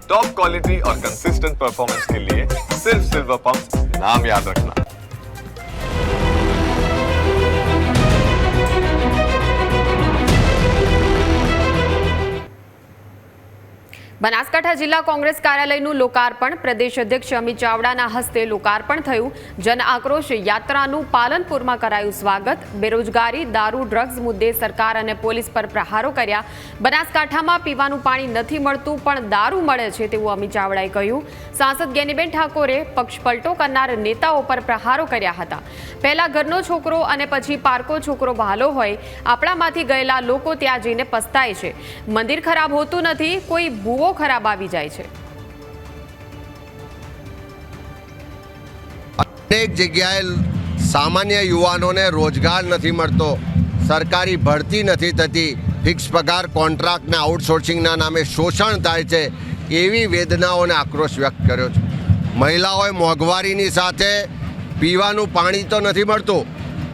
Top quality और consistent performance के लिए सिर्फ सिल्वर पंप नाम याद रखना। બનાસકાંઠા જિલ્લા કોંગ્રેસ કાર્યાલયનું લોકાર્પણ પ્રદેશ અધ્યક્ષ અમિત ચાવડાના હસ્તે લોકાર્પણ થયું। જન આક્રોશ યાત્રાનું પાલનપુરમાં કરાયું સ્વાગત। બેરોજગારી, દારૂ, ડ્રગ્સ મુદ્દે સરકાર અને પોલીસ પર પ્રહારો કર્યા। બનાસકાંઠામાં પીવાનું પાણી નથી મળતું પણ દારૂ મળે છે તેવું અમિત ચાવડાએ કહ્યું। સાંસદ ગેનીબેન ઠાકોરે પક્ષ પલટો કરનાર નેતાઓ પર પ્રહારો કર્યા હતા। પહેલા ઘરનો છોકરો અને પછી પારકો છોકરો વહાલો હોય। આપણામાંથી ગયેલા લોકો ત્યાં જઈને પસ્તાય છે। મંદિર ખરાબ હોતું નથી, કોઈ ભૂવો ખરાબ આવી જાય છે। અનેક જગ્યાએ સામાન્ય યુવાનોને રોજગાર નથી મળતો, સરકારી ભરતી નથી થતી, ફિક્સ પગાર, કોન્ટ્રાક્ટ ને આઉટસોર્સિંગના નામે શોષણ થાય છે, એવી વેદનાઓને આક્રોશ વ્યક્ત કર્યો છે। મહિલાઓએ મોંઘવારીની સાથે પીવાનું પાણી તો નથી મળતું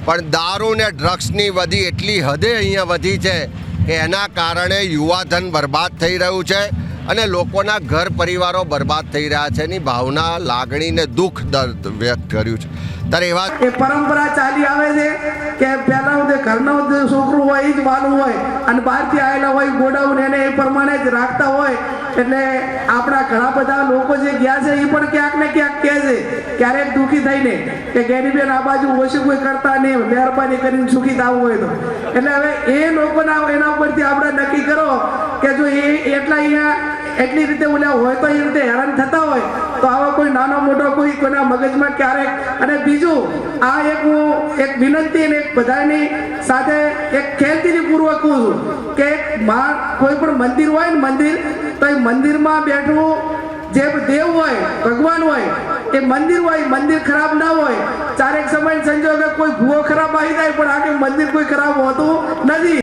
પણ દારૂ ને ડ્રગ્સની વધી એટલી હદે અહીંયા વધી છે કે એના કારણે યુવાધન બરબાદ થઈ રહ્યું છે અને લોકોના ઘર પરિવારો બરબાદ થઈ રહ્યા છે એની ભાવના, લાગણી ને દુઃખ દર્દ વ્યક્ત કર્યું છે। ત્યારે એવા એ પરંપરા ચાલી આવે છે કે પહેલા ઘરનો છોકરો હોય એ જ વાલું હોય અને બહારથી આવેલા હોય ગોડાઉન એને એ પ્રમાણે જ રાખતા હોય। એટલે આપણા ઘણા બધા લોકો જે ગયા છે એ પણ ક્યાંક ને ક્યાંક કહે છે ક્યારેક દુઃખી થઈને કે ગેનીબેન આ બાજુ ઓછી કોઈ કરતા નહીં, મહેરબાની કરીને સુખી થવું હોય તો। એટલે હવે એ લોકોના એના ઉપરથી આપણે નક્કી કરો કે જો એ એટલા અહીંયા એટલી રીતે ઓલા હોય તો એ રીતે હેરાન થતા હોય તો આવા કોઈ નાનો મોટો કોઈના મગજમાં ક્યારેક। અને બીજું આ હું એક વિનંતી અને એક બધાની સાથે એક ખેલદિલીપૂર્વક કહું છું કે કોઈ પણ મંદિર હોય ને મંદિર તો એ મંદિરમાં બેઠવું જે દેવ હોય, ભગવાન હોય, એ મંદિર હોય, મંદિર ખરાબ ના હોય। ચારેક સમય સંજોગે કોઈ ભૂવો ખરાબ આવી જાય પણ આખે મંદિર કોઈ ખરાબ હોતું નથી।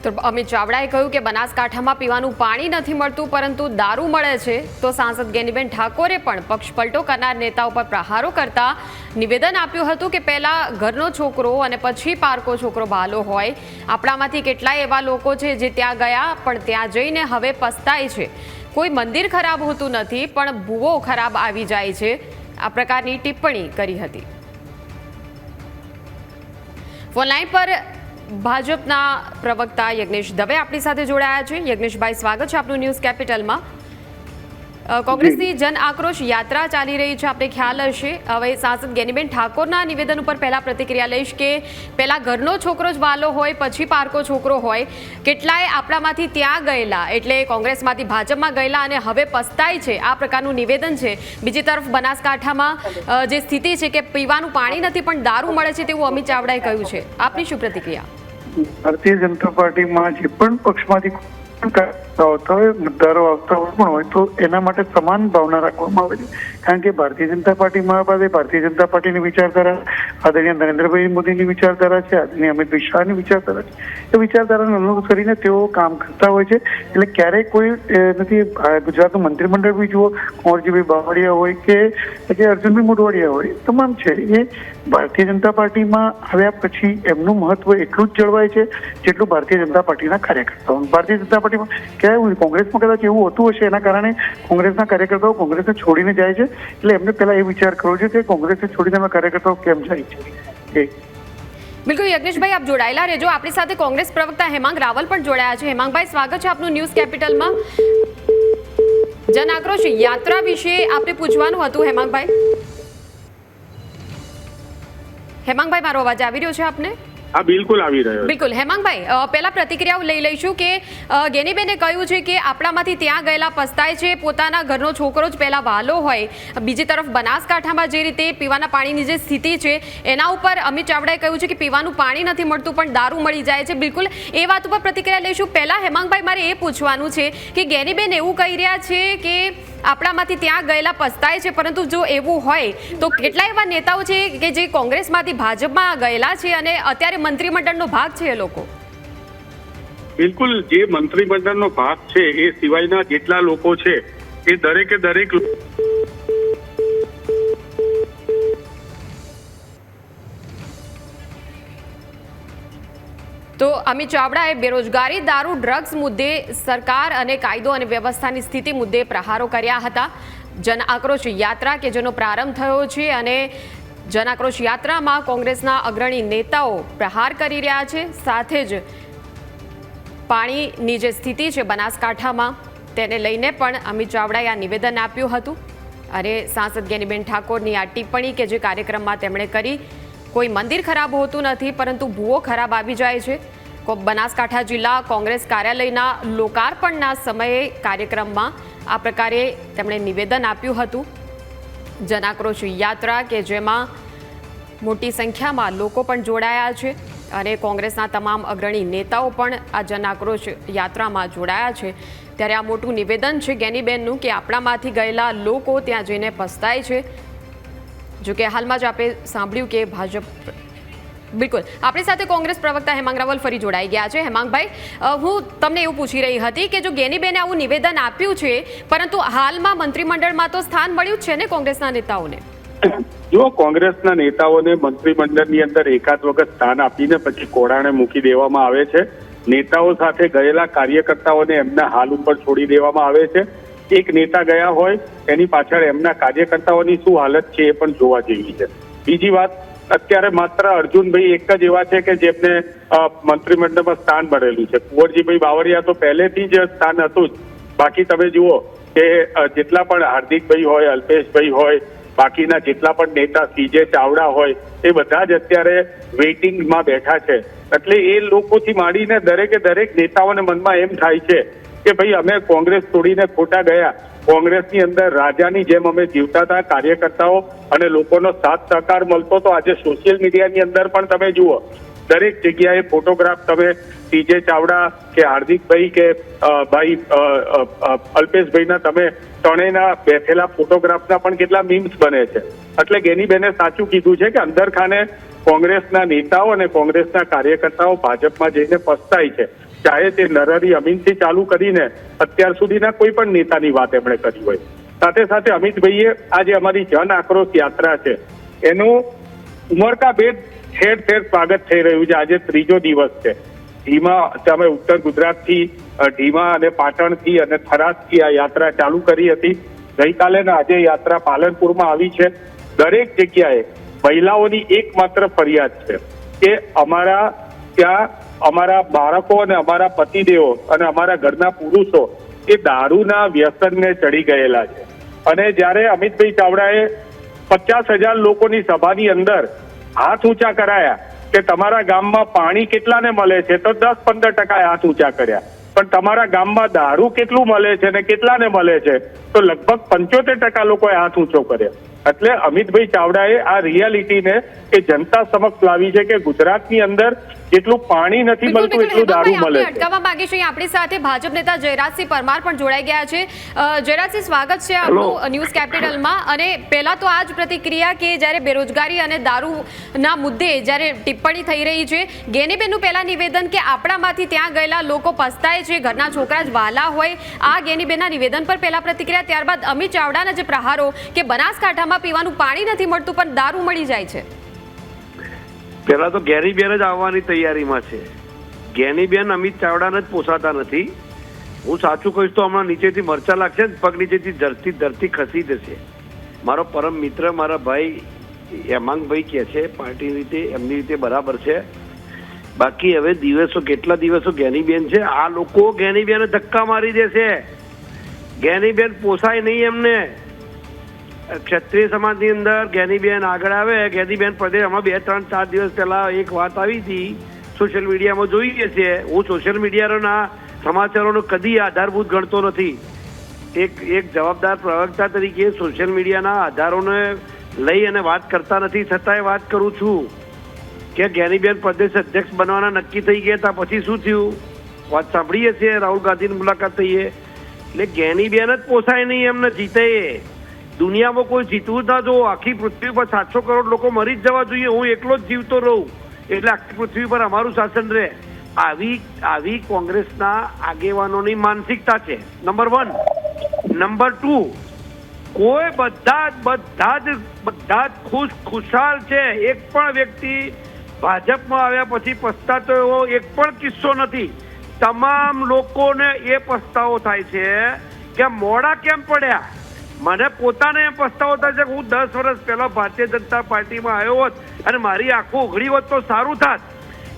તો અમિત ચાવડાએ કહ્યું કે બનાસકાંઠામાં પીવાનું પાણી નથી મળતું પરંતુ દારૂ મળે છે। તો સાંસદ ગેનીબેન ઠાકોરે પણ પક્ષ પલટો કરનાર નેતાઓ પર પ્રહારો કરતા નિવેદન આપ્યું હતું કે પહેલા ઘરનો છોકરો અને પછી પારકો છોકરો વહાલો હોય। આપણામાંથી કેટલાય એવા લોકો છે જે ત્યાં ગયા પણ ત્યાં જઈને હવે પસ્તાય છે। કોઈ મંદિર ખરાબ હોતું નથી પણ ભૂવો ખરાબ આવી જાય છે। આ પ્રકારની ટિપ્પણી કરી હતી। ફોનલાઈન પર ભાજપના પ્રવક્તા યજ્ઞેશ દવે આપણી સાથે જોડાયા છે। યજ્ઞેશભાઈ, સ્વાગત છે આપનું ન્યૂઝ કેપિટલમાં। કોંગ્રેસની જન આક્રોશ યાત્રા ચાલી રહી છે, આપણે ખ્યાલ હશે। હવે સાંસદ ગેનીબેન ઠાકોરના નિવેદન ઉપર પહેલા પ્રતિક્રિયા લઈશ કે પહેલા ઘરનો છોકરો જ વાલો હોય પછી પારકો છોકરો હોય। કેટલાય આપણામાંથી ત્યાં ગયેલા એટલે કોંગ્રેસમાંથી ભાજપમાં ગયેલા અને હવે પસ્તાય છે, આ પ્રકારનું નિવેદન છે। બીજી તરફ બનાસકાંઠામાં જે સ્થિતિ છે કે પીવાનું પાણી નથી પણ દારૂ મળે છે તેવું અમિત ચાવડાએ કહ્યું છે। આપની શું પ્રતિક્રિયા? ભારતીય જનતા પાર્ટીમાં જે પણ પક્ષમાંથી આવતા હોય, મતદારો આવતા હોય તો એના માટે સમાન ભાવના રાખવામાં આવે છે। કારણ કે ભારતીય જનતા પાર્ટીમાં પાસે ભારતીય જનતા પાર્ટીની વિચારધારા, આદરણીય નરેન્દ્રભાઈ મોદીની વિચારધારા છે, આદરણીય અમિતભાઈ શાહની વિચારધારા છે। એ વિચારધારાને અનુસરીને તેઓ કામ કરતા હોય છે। એટલે ક્યારેય કોઈ નથી, ગુજરાતનું મંત્રીમંડળ બી જુઓ, કુંવરજીભાઈ બાવળિયા હોય કે અર્જુનભાઈ મોઢવાડિયા હોય, તમામ છે એ ભારતીય જનતા પાર્ટીમાં આવ્યા પછી એમનું મહત્વ એટલું જ જળવાય છે જેટલું ભારતીય જનતા પાર્ટીના કાર્યકર્તાઓ। ભારતીય જનતા પાર્ટીમાં ક્યાંય કોંગ્રેસમાં કદાચ એવું હોતું હશે એના કારણે કોંગ્રેસના કાર્યકર્તાઓ કોંગ્રેસને છોડીને જાય છે। એટલે એમને પહેલા એ વિચાર કરવો જોઈએ કે કોંગ્રેસને છોડીને કાર્યકર્તાઓ કેમ જાય છે। બિલકુલ યજ્ઞેશભાઈ, આપ જોડાયેલા રહેજો। આપણી સાથે કોંગ્રેસ પ્રવક્તા હેમાંગ રાવલ પણ જોડાયા છે। હેમાંગભાઈ, સ્વાગત છે આપનું ન્યૂઝ કેપિટલમાં। જન આક્રોશ યાત્રા વિશે આપણે પૂછવાનું હતું હેમાંગભાઈ। હેમાંગભાઈ, મારો અવાજ આવી રહ્યો છે આપને? હા, બિલકુલ આવી રહ્યો છે। બિલકુલ હેમાંગભાઈ, પહેલા પ્રતિક્રિયાઓ લઈ લઈશું કે ગેનીબેને કહ્યું છે કે આપણામાંથી ત્યાં ગયેલા પસ્તાય છે, પોતાના ઘરનો છોકરો જ પહેલા વહાલો હોય। બીજી તરફ બનાસકાંઠામાં જે રીતે પીવાના પાણીની જે સ્થિતિ છે એના ઉપર અમિત ચાવડાએ કહ્યું છે કે પીવાનું પાણી નથી મળતું પણ દારૂ મળી જાય છે। બિલકુલ એ વાત ઉપર પ્રતિક્રિયા લઈશું। પહેલા હેમાંગભાઈ, મારે એ પૂછવાનું છે કે ગેનીબેન એવું કહી રહ્યા છે કે આપણામાંથી ત્યાં ગયેલા પસ્તાય છે, પરંતુ જો એવું હોય તો કેટલા એવા નેતાઓ છે કે જે કોંગ્રેસમાંથી ભાજપમાં ગયેલા છે અને અત્યારે મંત્રીમંડળનો ભાગ છે એ લોકો? બિલકુલ, જે મંત્રીમંડળનો ભાગ છે એ સિવાયના જેટલા લોકો છે એ દરેકે દરેક તો અમિત ચાવડાએ બેરોજગારી, દારૂ, ડ્રગ્સ મુદ્દે સરકાર અને કાયદો અને વ્યવસ્થાની સ્થિતિ મુદ્દે પ્રહારો કર્યા હતા. જન આક્રોશ યાત્રા કે જેનો પ્રારંભ થયો છે અને જન આક્રોશ યાત્રામાં કોંગ્રેસના અગ્રણી નેતાઓ પ્રહાર કરી રહ્યા છે. સાથે જ પાણીની જે સ્થિતિ છે બનાસકાંઠામાં તેને લઈને પણ અમિત ચાવડાએ આ નિવેદન આપ્યું હતું. અને સાંસદ જ્ઞાનીબેન ઠાકોરની આ ટિપ્પણી કે જે કાર્યક્રમમાં તેમણે કરી, કોઈ મંદિર ખરાબ હોતું નથી પરંતુ ભૂવો ખરાબ આવી જાય છે. બનાસકાંઠા જિલ્લા કોંગ્રેસ કાર્યાલયના લોકાર્પણના સમયે કાર્યક્રમમાં આ પ્રકારે તેમણે નિવેદન આપ્યું હતું. જનાક્રોશ યાત્રા કે જેમાં મોટી સંખ્યામાં લોકો પણ જોડાયા છે અને કોંગ્રેસના તમામ અગ્રણી નેતાઓ પણ આ જનાક્રોશ યાત્રામાં જોડાયા છે. ત્યારે આ મોટું નિવેદન છે જ્ઞાનીબેનનું કે આપણામાંથી ગયેલા લોકો ત્યાં જઈને પસ્તાય છે. જો કે હાલમાં જ આપણે સાંભળ્યું કે ભાજપ, બિલકુલ આપણી સાથે કોંગ્રેસ પ્રવક્તા હેમાંગ રાવલ ફરી જોડાઈ ગયા છે. હેમાંગભાઈ, હું તમને એવું પૂછી રહી હતી કે જો જ્ઞાનીબેને આવું નિવેદન આપ્યું છે પરંતુ હાલમાં મંત્રીમંડળમાં તો સ્થાન મળ્યું છે ને કોંગ્રેસના નેતાઓને? જો કોંગ્રેસના નેતાઓને મંત્રીમંડળની અંદર એકાદ વખત સ્થાન આપીને પછી કોડાણે મૂકી દેવામાં આવે છે. નેતાઓ સાથે ગયેલા કાર્યકર્તાઓને એમના હાલ ઉપર છોડી દેવામાં આવે છે. એક નેતા ગયા હોય એની પાછળ એમના કાર્યકર્તાઓની શું હાલત છે એ પણ જોવા જેવી છે. બીજી વાત, અત્યારે માત્ર અર્જુનભાઈ એક જ એવા છે કે જેમને મંત્રીમંડળમાં સ્થાન મળેલું છે. કુંવરજીભાઈ બાવળિયા તો પહેલેથી જ સ્થાન હતું જ. બાકી તમે જુઓ કે જેટલા પણ હાર્દિકભાઈ હોય, અલ્પેશભાઈ હોય, બાકીના જેટલા પણ નેતા CJ ચાવડા હોય, એ બધા જ અત્યારે વેઇટિંગમાં બેઠા છે. એટલે એ લોકોથી માંડીને દરેક નેતાઓને મનમાં એમ થાય છે કે ભાઈ અમે કોંગ્રેસ છોડીને ખોટા ગયા. કોંગ્રેસની અંદર રાજાની જેમ અમે જીવતા હતા. કાર્યકર્તાઓ અને લોકોનો સાથ સહકાર મળતો તો આજે સોશિયલ મીડિયાની અંદર પણ તમે જુઓ દરેક જગ્યાએ ફોટોગ્રાફ તમે CJ ચાવડા કે હાર્દિકભાઈ કે ભાઈ અલ્પેશભાઈના તમે ત્રણેયના બેઠેલા ફોટોગ્રાફના પણ કેટલા મીમ્સ બને છે. એટલે જ્ઞાનીબેને સાચું કીધું છે કે અંદરખાને કોંગ્રેસના નેતાઓ અને કોંગ્રેસના કાર્યકર્તાઓ ભાજપમાં જઈને પસ્તાય છે. ચાહે તે નરહરી અમીનથી ચાલુ કરીને અત્યાર સુધીના કોઈ પણ નેતાની વાત એમણે કરી હોય. સાથે સાથે અમિતભાઈએ આજે અમારી જન આક્રોશ યાત્રા છે એનું ઉમરકાભેદ ઠેર ઠેર સ્વાગત થઈ રહ્યું છે. આજે ત્રીજો દિવસ છે. ઢીમા અમે ઉત્તર ગુજરાતથી ઢીમા અને પાટણથી અને થરાદથી આ યાત્રા ચાલુ કરી હતી. ગઈકાલે ને આજે યાત્રા પાલનપુરમાં આવી છે. દરેક જગ્યાએ મહિલાઓની એકમાત્ર ફરિયાદ છે કે અમારા ત્યાં અમારા બાળકો અને અમારા પતિદેવો અને અમારા ઘરના પુરુષો એ દારૂના વ્યસનને ચડી ગયેલા છે. અને જ્યારે અમિતભાઈ ચાવડાએ 50,000 લોકોની સભાની અંદર હાથ ઊંચા કરાયા કે તમારા ગામમાં પાણી કેટલાને મળે છે, તો 10-15% હાથ ઊંચા કર્યા. પણ તમારા ગામમાં દારૂ કેટલું મળે છે ને કેટલાને મળે છે, તો લગભગ 75% લોકોએ હાથ ઊંચો કર્યો. એટલે અમિતભાઈ ચાવડાએ આ રિયાલિટીને એ જનતા સમક્ષ લાવી છે કે ગુજરાતની અંદર જેટલું પાણી નથી મળતું એટલું દારૂ મળે છે. અટકાવવા માંગીએ છીએ. આપણી સાથે ભાજપ નેતા જયરાજસિંહ પરમાર પણ જોડાઈ ગયા છે. જયરાજસિંહ, સ્વાગત છે આપનું ન્યૂઝ કેપિટલમાં. અને પહેલા તો આ જ પ્રતિક્રિયા કે જ્યારે બેરોજગારી અને દારૂના મુદ્દે જ્યારે ટિપ્પણી થઈ રહી છે, જ્ઞાનીબેનનું પહેલા નિવેદન કે આપણામાંથી ત્યાં ગયેલા લોકો પસ્તાય છે, ઘરના છોકરા જ વહાલા હોય, આ જ્ઞાનીબેનના નિવેદન પર પહેલા પ્રતિક્રિયા. ત્યારબાદ અમિત ચાવડાના જે પ્રહારો કે બનાસકાંઠામાં પીવાનું પાણી નથી મળતું પણ દારૂ મળી જાય છે. પેલા તો જ્ઞાનીબેન જ આવવાની તૈયારીમાં છે. જ્ઞાનીબેન અમિત ચાવડાને જ પોસાતા નથી. હું સાચું કહીશ તો હમણાં નીચેથી મરચા લાગશે, પગ નીચેથી ધરતી ખસી જશે. મારો પરમ મિત્ર મારા ભાઈ હેમાંગભાઈ કહે છે પાર્ટી રીતે એમની રીતે બરાબર છે. બાકી હવે કેટલા દિવસો જ્ઞાનીબેન છે, આ લોકો જ્ઞાનીબેને ધક્કા મારી દેશે. જ્ઞાનીબેન પોસાય નહીં એમને. ક્ષત્રિય સમાજની અંદર જ્ઞાનીબેન આગળ આવે. જ્ઞાનીબેન પ્રદેશ હમણાં 2-3-4 દિવસ પહેલા એક વાત આવી હતી, સોશિયલ મીડિયામાં જોઈએ છીએ. હું સોશિયલ મીડિયાના સમાચારોનો કદી આધારભૂત ગણતો નથી. એક જવાબદાર પ્રવક્તા તરીકે સોશિયલ મીડિયાના આધારોને લઈ અને વાત કરતા નથી, છતાંય વાત કરું છું કે જ્ઞાનીબેન પ્રદેશ અધ્યક્ષ બનવાના નક્કી થઈ ગયા હતા. પછી શું થયું? વાત સાંભળીએ છીએ, રાહુલ ગાંધીની મુલાકાત થઈએ. એટલે જ્ઞાનીબેન જ પોસાય નહીં એમને જીતે. દુનિયામાં કોઈ જીતવું ના જો. આખી પૃથ્વી પર 700 કરોડ લોકો મરી જ જવા જોઈએ, હું એકલો જ જીવતો રહું એટલે આખી પૃથ્વી પર અમારું શાસન રહે. આવી કોંગ્રેસના આગેવાનોની માનસિકતા છે, નંબર 1. નંબર 2, કોઈ બધા જ ખુશાલ છે. એક પણ વ્યક્તિ ભાજપમાં આવ્યા પછી પછતાતો એવો એક પણ કિસ્સો નથી. તમામ લોકોને એ પસ્તાવો થાય છે કે મોડા કેમ પડ્યા. મને પોતાને એમ પસ્તાવો થાય છે કે હું 10 વર્ષ પહેલા ભારતીય જનતા પાર્ટીમાં આવ્યો હોત અને મારી આંખો ઉઘડી હોત તો સારું થાત.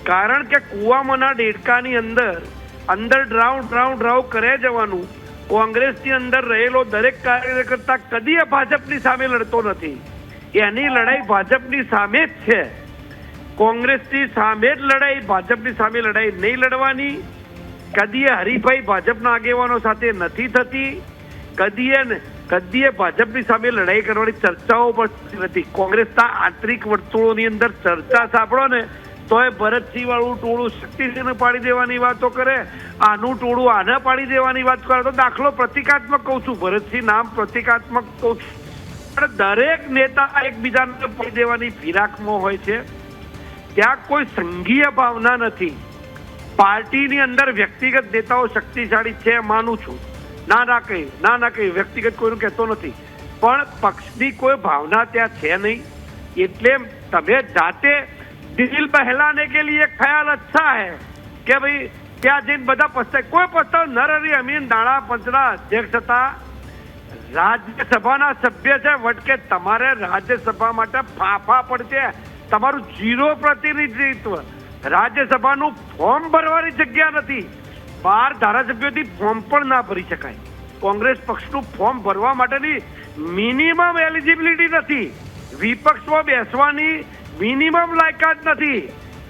કારણ કે કુવામાંના દેડકાની અંદર ડ્રાઉ કરે જવાનું. કોંગ્રેસની અંદર રહેલો દરેક કાર્યકર્તા કદી ભાજપની સામે લડતો નથી. એની લડાઈ ભાજપની સામે જ છે. કોંગ્રેસની સામે જ લડાઈ, ભાજપની સામે લડાઈ નહીં લડવાની. કદી હરીફાઈ ભાજપના આગેવાનો સાથે નથી થતી. કદીએ ભાજપની સામે લડાઈ કરવાની ચર્ચાઓ પણ નથી. કોંગ્રેસના આંતરિક વર્તુળોની અંદર ચર્ચા સાંભળો ને તો એ ભરતસિંહ વાળું ટોળું શક્તિસિંહને પાડી દેવાની વાતો કરે, આનું ટોળું આને પાડી દેવાની વાત કરે. તો દાખલો પ્રતિકાત્મક કહું છું, ભરતસિંહ નામ પ્રતિકાત્મક કહું છું. દરેક નેતા એકબીજાને પાડી દેવાની ફિરાકમાં હોય છે. ત્યાં કોઈ સંઘીય ભાવના નથી. પાર્ટીની અંદર વ્યક્તિગત નેતાઓ શક્તિશાળી છે માનું છું, ના કહી વ્યક્તિગત કોઈનું કહેતો નથી, પણ પક્ષની કોઈ ભાવના ત્યાં છે નહીં. એટલે તમે જાતે દિલ બહેલાને કે લીએ ખ્યાલ અચ્છા હૈ કે ભાઈ ત્યાં જઈને બધા પસ્તાય. કોઈ પસ્તાવ નરહરી અમીન નાણાં પંચના અધ્યક્ષ હતા, રાજ્યસભાના સભ્ય છે, વટકે તમારે રાજ્યસભા માટે ફાફા પડશે. તમારું 0 પ્રતિનિધિત્વ. રાજ્યસભાનું ફોર્મ ભરવાની જગ્યા નથી. 12 ધારાસભ્યોથી ફોર્મ પણ ના ભરી શકાય. કોંગ્રેસ પક્ષનું ફોર્મ ભરવા માટેની મિનિમમ એલિજિબિલિટી નથી. વિપક્ષમાં બેસવાની મિનિમમ લાયકાત નથી.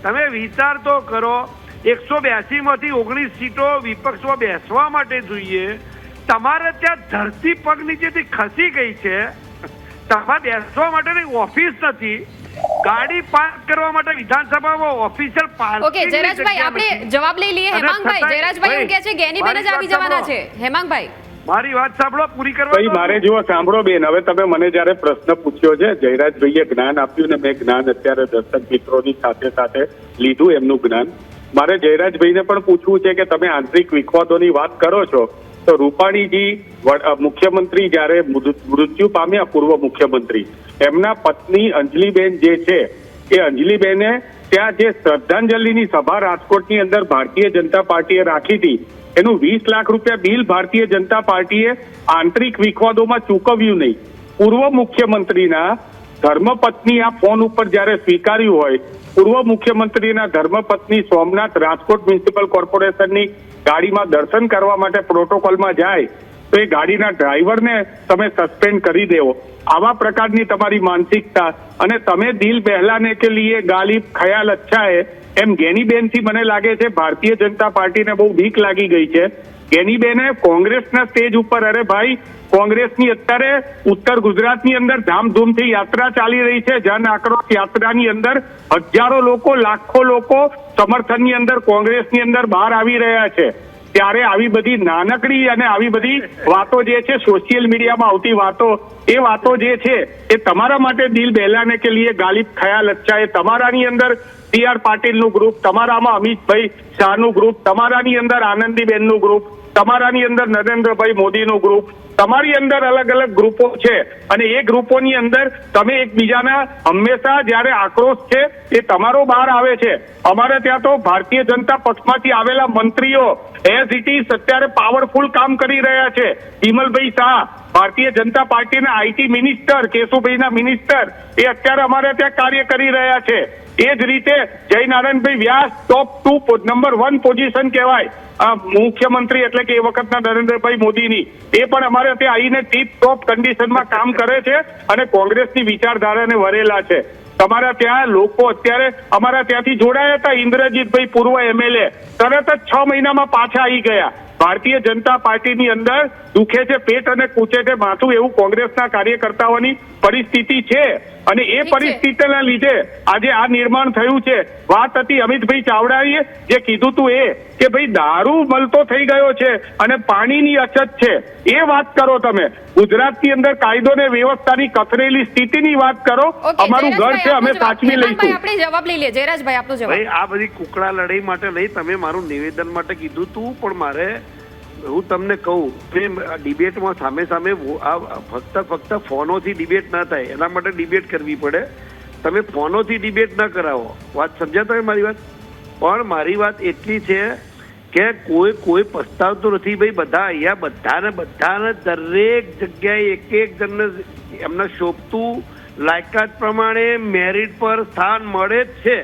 તમે વિચાર તો કરો, 182 માંથી 19 સીટો વિપક્ષમાં બેસવા માટે જોઈએ. તમારે ત્યાં ધરતી પગ નીચેથી ખસી ગઈ છે. તમારે બેસવા માટેની ઓફિસ નથી. ગાડી પાર્ક કરવા માટે વિધાનસભામાં ઓફિશિયલ પાર્કિંગ. ઓકે જયરાજભાઈ, આપણે જવાબ લઈ લઈએ. હેમાંગભાઈ, જયરાજભાઈ એમ કહે છે ગેનીબેન જ આવી જવાના છે. હેમાંગભાઈ, મારી વાત સાંભળો, પૂરી કરવા. મારે જુઓ, સાંભળો બેન, હવે તમે મને જયારે પ્રશ્ન પૂછ્યો છે, જયરાજભાઈએ જ્ઞાન આપ્યું ને મેં જ્ઞાન અત્યારે દર્શક મિત્રોની સાથે લીધું એમનું જ્ઞાન. મારે જયરાજભાઈને પણ પૂછવું છે કે તમે આંતરિક વિખવાદોની વાત કરો છો તો રૂપાણીજી મુખ્યમંત્રી જયારે મૃત્યુ પામ્યા, પૂર્વ મુખ્યમંત્રી, એમના પત્ની અંજલિબેન જે છે એ અંજલિબેને ત્યાં જે શ્રદ્ધાંજલિની સભા રાજકોટની અંદર ભારતીય જનતા પાર્ટીએ રાખી હતી, એનું 20 લાખ રૂપિયા બિલ ભારતીય જનતા પાર્ટીએ આંતરિક વિખવાદોમાં ચૂકવ્યું નહીં. પૂર્વ મુખ્યમંત્રીના ધર્મપત્ની આ ફોન ઉપર જયારે સ્વીકાર્યું હોય, પૂર્વ મુખ્યમંત્રીના ધર્મપત્ની સોમનાથ રાજકોટ મ્યુનિસિપલ કોર્પોરેશનની ગાડીમાં દર્શન કરવા માટે પ્રોટોકોલમાં જાય તો એ ગાડીના ડ્રાઈવરને તમે સસ્પેન્ડ કરી દેવો. આવા પ્રકારની તમારી માનસિકતા, અને તમે દિલ બહેલાને કે લીએ ગાલિબ ખ્યાલ અચ્છા હે એમ ગેનીબેનથી મને લાગે છે ભારતીય જનતા પાર્ટીને બહુ બીક લાગી ગઈ છે. ગેનીબેને કોંગ્રેસના સ્ટેજ ઉપર, અરે ભાઈ, કોંગ્રેસની અત્યારે ઉત્તર ગુજરાતની અંદર ધામધૂમથી યાત્રા ચાલી રહી છે. જન આક્રોશ યાત્રાની અંદર હજારો લોકો, લાખો લોકો સમર્થનની અંદર કોંગ્રેસની અંદર બહાર આવી રહ્યા છે. ત્યારે આવી બધી નાનકડી અને આવી બધી વાતો જે છે, સોશિયલ મીડિયામાં આવતી વાતો, એ વાતો જે છે એ તમારા માટે દિલ બહેલાને કે લીએ ગાલિબ ખ્યાલ અચ્છા. એ તમારાની અંદર CR પાટીલનું ગ્રુપ, તમારામાં અમિતભાઈ શાહનું ગ્રુપ, તમારાની અંદર આનંદીબેનનું ગ્રુપ, તમારાની અંદર નરેન્દ્રભાઈ મોદીનું ગ્રુપ, તમારી અંદર અલગ અલગ ગ્રુપો છે. અને એ ગ્રુપોની અંદર તમે એકબીજાના હંમેશા જ્યારે આક્રોશ છે એ તમારો બહાર આવે છે. અમારે ત્યાં તો ભારતીય જનતા પક્ષમાંથી આવેલા મંત્રીઓ એઝ ઇટ ઇઝ અત્યારે પાવરફુલ કામ કરી રહ્યા છે. વિમલભાઈ શાહ, ભારતીય જનતા પાર્ટીના IT મિનિસ્ટર, કેશુભાઈના મિનિસ્ટર, એ અત્યારે અમારે ત્યાં કાર્ય કરી રહ્યા છે. એ જ રીતે જયનારાયણભાઈ વ્યાસ ટોપ 2 નંબર 1 પોઝિશન કહેવાય મુખ્યમંત્રી, એટલે કે એ વખતના નરેન્દ્રભાઈ મોદીની, એ પણ અમારે ત્યાં આવીને ટીપ ટોપ કન્ડિશનમાં કામ કરે છે અને કોંગ્રેસની વિચારધારાને વરેલા છે. તમારા ત્યાં લોકો અત્યારે અમારા ત્યાંથી જોડાયા હતા. ઇન્દ્રજીતભાઈ પૂર્વ MLA તરત જ 6 મહિનામાં પાછા આવી ગયા. ભારતીય જનતા પાર્ટીની અંદર દુખે છે પેટ અને કૂચે છે માથું, એવું કોંગ્રેસના કાર્યકર્તાઓની પરિસ્થિતિ છે. અને એ પરિસ્થિતિના લીધે આજે આ નિર્માણ થયું છે. વાત હતી અમિતભાઈ ચાવડાએ જે કીધું હતું એ કે ભાઈ દારૂ મળતો થઈ ગયો છે અને પાણીની અછત છે, એ વાત કરો. તમે ગુજરાતની અંદર કાયદો ને વ્યવસ્થાની કથરેલી સ્થિતિની વાત કરો. અમારું ઘર છે, અમે સાચવી લઈશું. આપણે જવાબ લઈ લઈએ. જયરાજભાઈ, આપનો જવાબ. ભાઈ, આ બધી કુકડા લડાઈ માટે નહીં, તમે મારું નિવેદન માટે કીધું તું, પણ મારે હું તમને કહું કે ડિબેટમાં સામે ફક્ત ફોનોથી ડિબેટ ના થાય, એના માટે ડિબેટ કરવી પડે. તમે ફોનોથી ડિબેટ ન કરાવો. વાત સમજ્યા તમે મારી વાત? પણ મારી વાત એટલી છે કે કોઈ પસ્તાવતું નથી ભાઈ. બધા અહીંયા બધાને દરેક જગ્યાએ એક જણને એમને શોભતું લાયકાત પ્રમાણે મેરિટ પર સ્થાન મળે જ છે.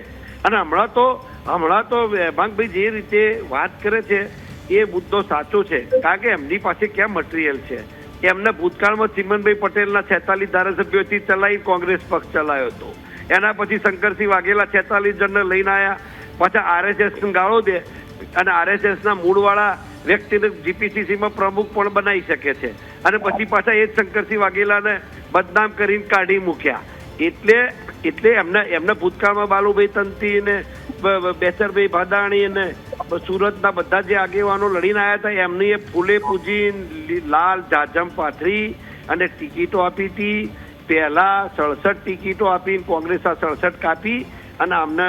અને હમણાં તો હેમાંગભાઈ જે રીતે વાત કરે છે એ મુદ્દો સાચો છે, કારણ કે એમની પાસે ક્યાં મટીરિયલ છે. એમને ભૂતકાળમાં ચિમનભાઈ પટેલના 46 ધારાસભ્યોથી ચલાવી કોંગ્રેસ પક્ષ ચલાવ્યો હતો. એના પછી શંકરસિંહ વાઘેલા 46 જણને લઈને આવ્યા, પાછા RSS ગાળો દે અને RSSના મૂળવાળા વ્યક્તિને GPCCમાં પ્રમુખ પણ બનાવી શકે છે. અને પછી પાછા એ જ શંકરસિંહ વાઘેલાને બદનામ કરીને કાઢી મૂક્યા. એટલે એમના ભૂતકાળમાં બાલુભાઈ તંતી ને બેચરભાઈ ભાદાણી ને સુરતના બધા જે આગેવાનો લડીને આવ્યા હતા એમની એ ફૂલે પૂજી લાલ જાજમ પાથરી અને ટિકિટો આપી હતી. પહેલા 67 ટિકિટો આપીને કોંગ્રેસે 67 કાપી અને અમને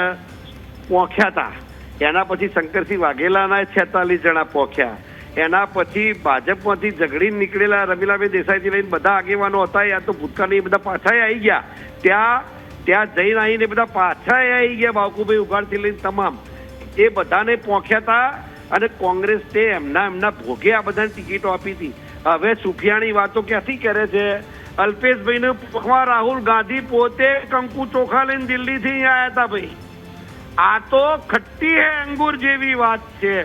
પોખ્યા હતા. એના પછી શંકરસિંહ વાઘેલાના 46 જણા પોખ્યા. એના પછી ભાજપમાંથી ઝઘડીને નીકળેલા રમીલાબેન દેસાઈથી લઈને બધા આગેવાનો હતા. યા તો ભૂતકાળની બધા પાછા આવી ગયા. ત્યાં જઈને આવીને બધા પાછા આવી ગયા. બાવકુભાઈ ઉઘાડથી લઈને તમામ એ બધાને પોખ્યા હતા. અને કોંગ્રેસ તે એમના ભોગે આ બધાને ટિકિટો આપી હતી. હવે સુફિયાણી વાતો ક્યાંથી કરે છે? અલ્પેશભાઈને પોખવા રાહુલ ગાંધી પોતે કંકુ ચોખા લઈને દિલ્હીથી અહીંયા આવ્યા હતા. ભાઈ આ તો ખટ્ટી હે અંગુર જેવી વાત છે.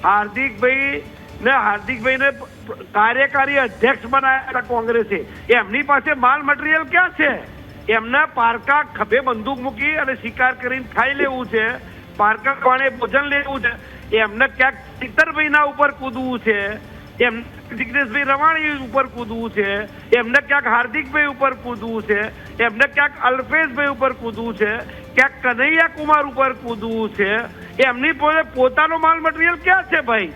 હાર્દિકભાઈને કાર્યકારી અધ્યક્ષ બનાવ્યા હતા કોંગ્રેસે. એમની પાસે માલ મટીરિયલ ક્યાં છે? એમના પારકા ખભે બંદૂક મૂકી અને શિકાર કરીને ખાઈ લેવું છે, પારકા પાણે ભોજન લેવું છે. એમને ક્યાંક ચિત્તરભાઈના ઉપર કૂદવું છે, એમને જિગ્નેશભાઈ રવાણી ઉપર કૂદવું છે, એમને ક્યાંક હાર્દિકભાઈ ઉપર કૂદવું છે, એમને ક્યાંક અલ્પેશભાઈ ઉપર કૂદવું છે, ક્યાંક કનૈયા કુમાર ઉપર કૂદવું છે. એમની પોતાનો માલ મટીરિયલ ક્યાં છે ભાઈ?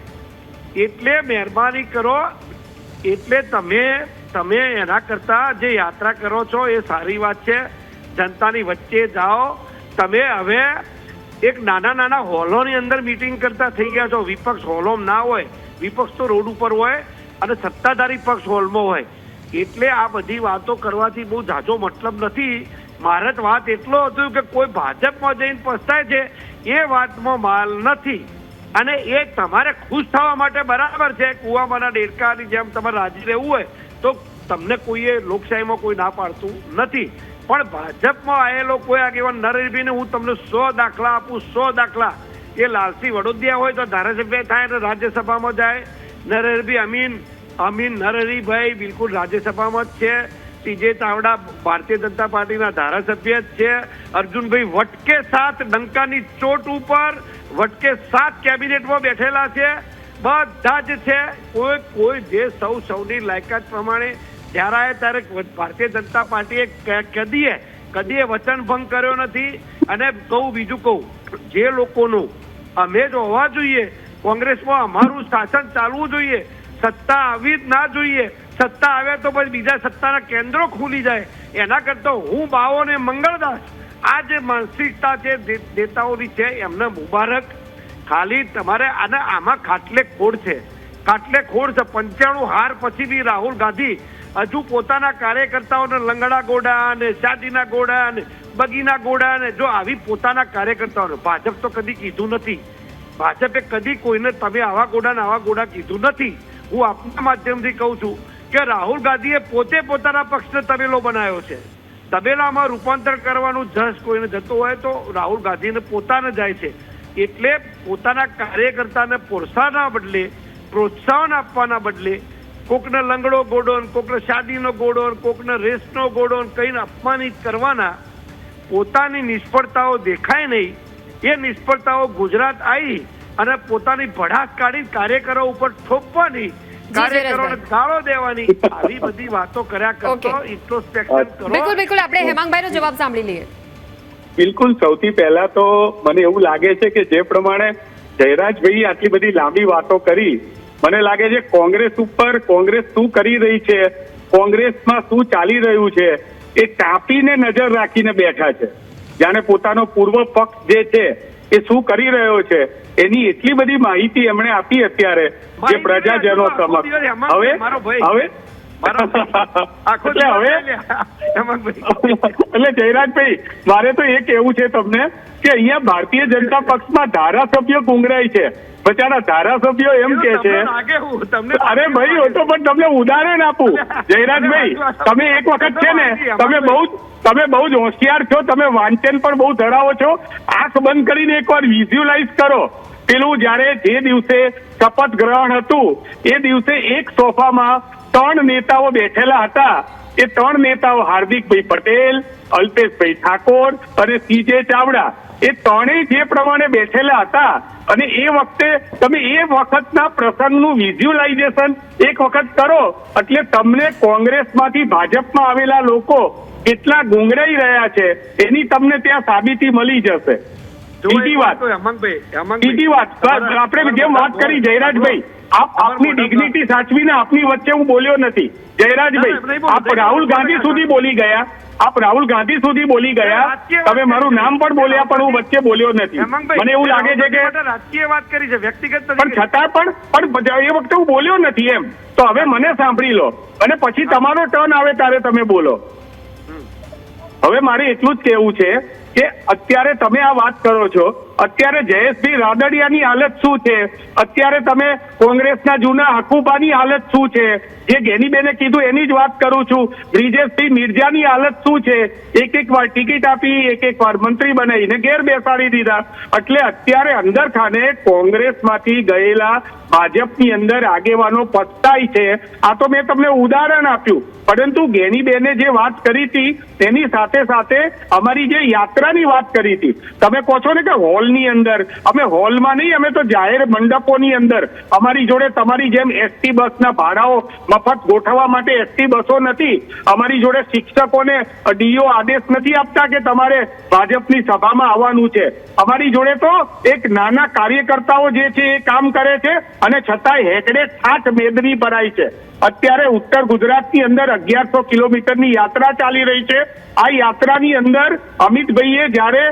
એટલે મહેરબાની કરો. એટલે તમે એના કરતા જે યાત્રા કરો છો એ સારી વાત છે. જનતાની વચ્ચે જાઓ. તમે હવે એક નાના હોલોની અંદર મીટિંગ કરતા થઈ ગયા છો. વિપક્ષ હોલોમાં ના હોય, વિપક્ષ તો રોડ ઉપર હોય અને સત્તાધારી પક્ષ હોલમાં હોય. એટલે આ બધી વાતો કરવાથી બહુ ઝાઝો મતલબ નથી. મારે તો વાત એટલો હતું કે કોઈ ભાજપમાં જઈને પસ્તાય છે એ વાતમાં માલ નથી. અને એ તમારે ખુશ થવા માટે બરાબર છે. કુવામાંના ડેરકાની જેમ તમારે રાજી રહેવું હોય તો તમને કોઈએ લોકશાહીમાં કોઈ ના પાડતું નથી. પણ ભાજપમાં આવેલો કોઈ આગેવાન નરેશભાઈને હું તમને 100 દાખલા આપું. 100 દાખલા. એ લાલસિંહ વડોદિયા હોય તો ધારાસભ્ય થાય અને રાજ્યસભામાં જાય. નરેશભાઈ અમીન નરહરીભાઈ બિલકુલ રાજ્યસભામાં જ છે. TJ ચાવડા ભારતીય જનતા પાર્ટીના ધારાસભ્ય જ છે. અર્જુનભાઈ વટકે 7 ડંકાની ચોટ ઉપર વટકે 7 કેબિનેટમાં બેઠેલા છે. બધા જ છે. કોઈ જે સૌની લાયકાત પ્રમાણે જ્યારે આવે ત્યારે ભારતીય જનતા પાર્ટીએ કદીએ વચન ભંગ કર્યો નથી. અને બીજું કહું, જે લોકોનું અમે જ હોવા જોઈએ, કોંગ્રેસમાં અમારું શાસન ચાલવું જોઈએ, સત્તા આવી જ ના જોઈએ. સત્તા આવે તો પછી બીજા સત્તાના કેન્દ્રો ખુલી જાય. એના કરતા હું બાવો ને મંગળદાસ આ જે માનસિકતા છે નેતાઓની છે એમને મુબારક. ખાલી તમારે આમાં ખાટલે ખોડ છે. 95 હાર પછી બી રાહુલ ગાંધી હજુ પોતાના કાર્યકર્તાઓને લંગડા ગોડા અને શાદીના ગોડા અને બગીના ગોડા અને જો આવી પોતાના કાર્યકર્તાઓને ભાજપ તો કદી કીધું નથી. ભાજપે કદી કોઈને તમે આવા ગોડા કીધું નથી. હું આપના માધ્યમથી કહું છું કે રાહુલ ગાંધીએ પોતે પોતાના પક્ષને તબેલો બનાવ્યો છે. તબેલામાં રૂપાંતર કરવાનું જશ કોઈને જતો હોય તો રાહુલ ગાંધીને પોતાને જાય છે. એટલે પોતાના કાર્યકર્તાને પ્રોત્સાહન આપવાના બદલે કોકને લંગડો ગોડો, કોકને શાદીનો ગોડો, કોકને રેસનો ગોડો કહીને અપમાનિત કરવાના. પોતાની નિષ્ફળતાઓ દેખાય નહીં. એ નિષ્ફળતાઓ ગુજરાત આવી અને પોતાની ભડાસ કાઢી કાર્યકરો ઉપર થોપવાની, કાર્યકરોને ગાળો દેવાની, આવી બધી વાતો કર્યા કરતો ઇન્ટ્રોસ્પેક્શન કરો. બિલકુલ આપણે હેમાંગભાઈનો જવાબ સાંભળી લઈએ. બિલકુલ. સૌથી પહેલા તો મને એવું લાગે છે કે જે પ્રમાણે જયરાજભાઈ આટલી બધી લાંબી વાતો કરી, મને લાગે છે કોંગ્રેસ શું કરી રહી છે, કોંગ્રેસમાં શું ચાલી રહ્યું છે એ કાપીને નજર રાખીને બેઠા છે. જાણે પોતાનો પૂર્વ પક્ષ જે છે એ શું કરી રહ્યો છે એની એટલી બધી માહિતી એમણે આપી અત્યારે જે પ્રજાજનો સમક્ષ. આખો એટલે હવે હેમાંગભાઈ એટલે જયરાજભાઈ મારે તો એ કહેવું છે તમને કે અહીંયા ભારતીય જનતા પક્ષમાં ધારાસભ્યો ગુંગરાય છે. બચારા ધારાસભ્યો એમ કે છે, અરે ભાઈ હું તો પણ તમને ઉદાહરણ આપું જયરાજભાઈ, તમે એક વખત છે ને તમે બહુ જ હોશિયાર છો, તમે વાંચન પણ બહુ ધરાવો છો. આંખ બંધ કરીને એકવાર વિઝ્યુલાઇઝ કરો પેલું જ્યારે જે દિવસે શપથ ગ્રહણ હતું એ દિવસે એક સોફામાં 3 નેતાઓ બેઠેલા હતા. એ 3 નેતાઓ હાર્દિકભાઈ પટેલ, અલ્પેશભાઈ ઠાકોર અને CJ ચાવડા, એ ત્રણેય જે પ્રમાણે બેઠેલા હતા અને એ વખતે તમે એ વખતના પ્રસંગનું વિઝ્યુલાઇઝેશન એક વખત કરો એટલે તમને કોંગ્રેસમાંથી ભાજપમાં આવેલા લોકો કેટલા ગુંગરાઈ રહ્યા છે એની તમને ત્યાં સાબિતી મળી જશે. બીજી વાત આપણે જેમ વાત કરી જયરાજભાઈ, આપની ડિગ્નિટી સાચવીને આપની વચ્ચે હું બોલ્યો નથી જયરાજભાઈ. આપ રાહુલ ગાંધી સુધી બોલી ગયા, તમે મારું નામ પણ બોલ્યા પણ હું વચ્ચે બોલ્યો નથી. મને એવું લાગે છે કે રાજકીય વાત કરી છે, વ્યક્તિગત પણ છતાં પણ એ વખતે હું બોલ્યો નથી એમ. તો હવે મને સાંભળી લો અને પછી તમારો ટર્ન આવે ત્યારે તમે બોલો. હવે મારે એટલું જ કહેવું છે કે અત્યારે તમે આ વાત કરો છો, અત્યારે જયેશભાઈ રાદડિયાની હાલત શું છે, અત્યારે તમે કોંગ્રેસના જૂના હકુબાની હાલત શું છે, જે ગેનીબેને કીધું એની જ વાત કરું છું. બ્રિજેશભાઈ મિર્જાની હાલત શું છે, એક વાર ટિકિટ આપી, એક વાર મંત્રી બનાવીને ઘેર બેસાડી દીધા. એટલે અત્યારે અંદર ખાને કોંગ્રેસમાંથી ગયેલા ભાજપની અંદર આગેવાનો પસ્તાય છે. આ તો મેં તમને ઉદાહરણ આપ્યું, પરંતુ ગેનીબેને જે વાત કરી હતી તેની સાથે સાથે અમારી જે યાત્રાની વાત કરી હતી. તમે કહો છો ને કે હોલની અંદર, અમે હોલમાં નહીં, અમે તો જાહેર મંડપોની અંદર. અમારી જોડે તમારી જેમ એસટી બસના ભાડાઓ મફત ગોઠવવા માટે એસટી બસો નથી. અમારી જોડે શિક્ષકોને ડીઓ આદેશ નથી આપતા કે તમારે ભાજપની સભામાં આવવાનું છે. અમારી જોડે તો એક નાના કાર્યકર્તાઓ જે છે એ કામ કરે છે અને છતાંય હેકડે 8 મેદની ભરાય છે. અત્યારે ઉત્તર ગુજરાતની અંદર 1100 કિલોમીટરની યાત્રા ચાલી રહી છે. આ યાત્રાની અંદર અમિતભાઈએ જ્યારે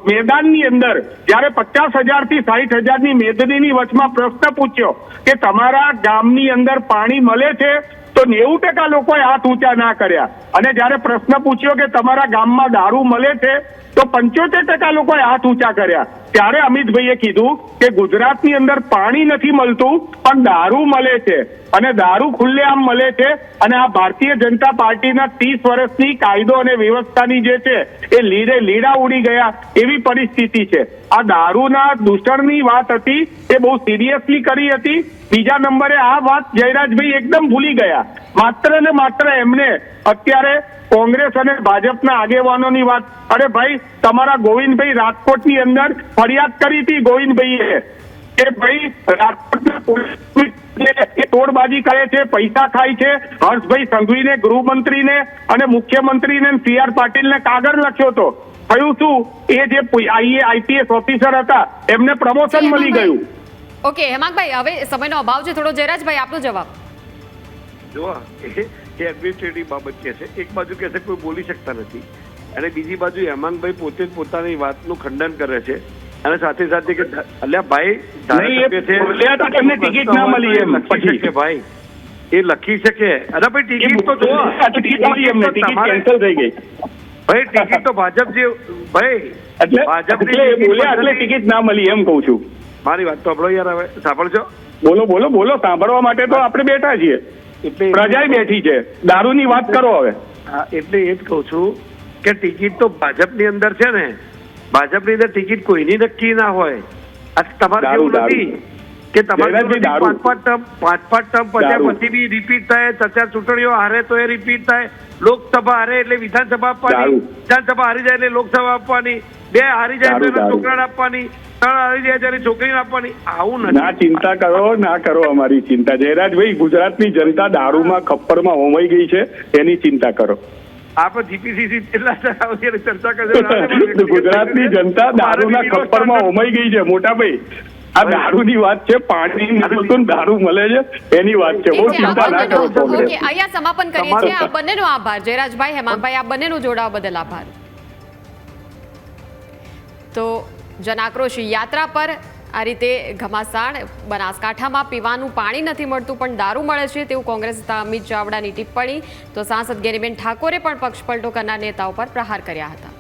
મેદાનની અંદર જ્યારે 50,000 થી 60,000ની મેદનીની વચમાં પ્રશ્ન પૂછ્યો કે તમારા ગામની અંદર પાણી મળે છે, તો 90% લોકોએ હાથ ઊંચા ના કર્યા. અને જ્યારે પ્રશ્ન પૂછ્યો કે તમારા ગામમાં દારૂ મળે છે, તો 75% લોકોએ હાથ ઊંચા કર્યા. ત્યારે અમિતભાઈએ કીધું કે ગુજરાતની અંદર પાણી નથી મળતું પણ દારૂ મળે છે, અને દારૂ ખુલ્લેઆમ મળે છે. અને આ ભારતીય જનતા પાર્ટીના 30 વર્ષની કાયદો અને વ્યવસ્થાની જે છે એ લીડા ઉડી ગયા એવી પરિસ્થિતિ છે. આ દારૂના દૂષણની વાત હતી એ બહુ સિરિયસલી કરી હતી. બીજા નંબરે આ વાત જયરાજભાઈ એકદમ ભૂલી ગયા. માત્ર ને માત્ર એમને અત્યારે કોંગ્રેસ અને ભાજપના આગેવાનોની વાત. અરે ભાઈ, તમારા ગોવિંદભાઈ રાજકોટની અંદર ફરિયાદ કરી હતી ગોવિંદભાઈએ કે ભાઈ રાજકોટના પોલીસ તોડબાજી કરે છે, પૈસા ખાય છે. હર્ષભાઈ સંઘવીને, ગૃહમંત્રીને અને મુખ્યમંત્રીને CR પાટીલને કાગળ લખ્યો હતો. થયું શું? એ જે IAS ઓફિસર હતા એમને પ્રમોશન મળી ગયું. ઓકે હેમાંગભાઈ, હવે સમયનો અભાવ છે થોડો. જયરાજભાઈ આપનો જવાબ. જો એ એડમિનિસ્ટ્રેટિવ બાબત કે છે, એક બાજુ કે છે કોઈ બોલી શકતા નથી અને બીજી બાજુ હેમાંગભાઈ પોતે જ પોતાની વાતનું ખંડન કરે છે અને સાથે સાથે કે અલ્યા ભાઈ ટિકિટ ના મળી એમ લખી શકે ભાઈ, એ લખી શકે. અરે ભાઈ ટિકિટ તો જો ટિકિટ કેન્સલ થઈ ગઈ ભાઈ, ટિકિટ તો ભાજપ જે ભાઈ ભાજપની બોલ્યા એટલે ટિકિટ ના મળી એમ કઉ છું. મારી વાત તો આપણો યાર હવે સાંભળજો. બોલો સાંભળવા માટે તો આપણે બેઠા છીએ, એટલે પ્રજા બેઠી છે. દારૂની વાત કરો હવે. હા, એટલે એ જ કઉ છું કે ટિકિટ તો ભાજપની અંદર છે ને, ભાજપની અંદર ટિકિટ કોઈની નક્કી ના હોય. આ તમારે એવું નથી કે તમારે 5-5 ટર્મ પછી બી રિપીટ થાય. 4 ચૂંટણીઓ હારે તો એ રિપીટ થાય. લોકસભા હારે એટલે વિધાનસભા આપવાની, વિધાનસભા હારી જાય એટલે લોકસભા આપવાની, 2 હારી જાય એટલે છોકરાને આપવાની, 3 હારી જાય ત્યારે છોકરીને આપવાની. આવું નથી. ના ચિંતા કરો, ના કરો અમારી ચિંતા. જયરાજભાઈ, ગુજરાતની જનતા દારૂમાં ખપ્પરમાં હોમાઈ ગઈ છે, એની ચિંતા કરો. આપણે જીપીસીસી ચર્ચા કરશે. ગુજરાતની જનતા દારૂના ખપ્પરમાં હોમાઈ ગઈ છે મોટાભાઈ. આ દારૂની વાત છે, પાણી મળતું દારૂ મળે છે એની વાત છે. બહુ ચિંતા ના કરો. ઓકે, અહીંયા સમાપન કરીએ છીએ. આ બંનેનો આભાર. જયરાજભાઈ, હેમાંગભાઈ, આ બંનેનું જોડાવા બદલ આભાર. તો જન આક્રોશ યાત્રા પર આ રીતે ઘમાસાણ બનાસકાંઠામાં પીવાનું પાણી નથી મળતું પણ દારૂ મળે છે તેવું કોંગ્રેસ નેતા અમિત ચાવડાની ટિપ્પણી. તો સાંસદ ગેનીબેન ઠાકોરે પણ પક્ષ પલટો કરનાર નેતાઓ પર પ્રહાર કર્યા હતા.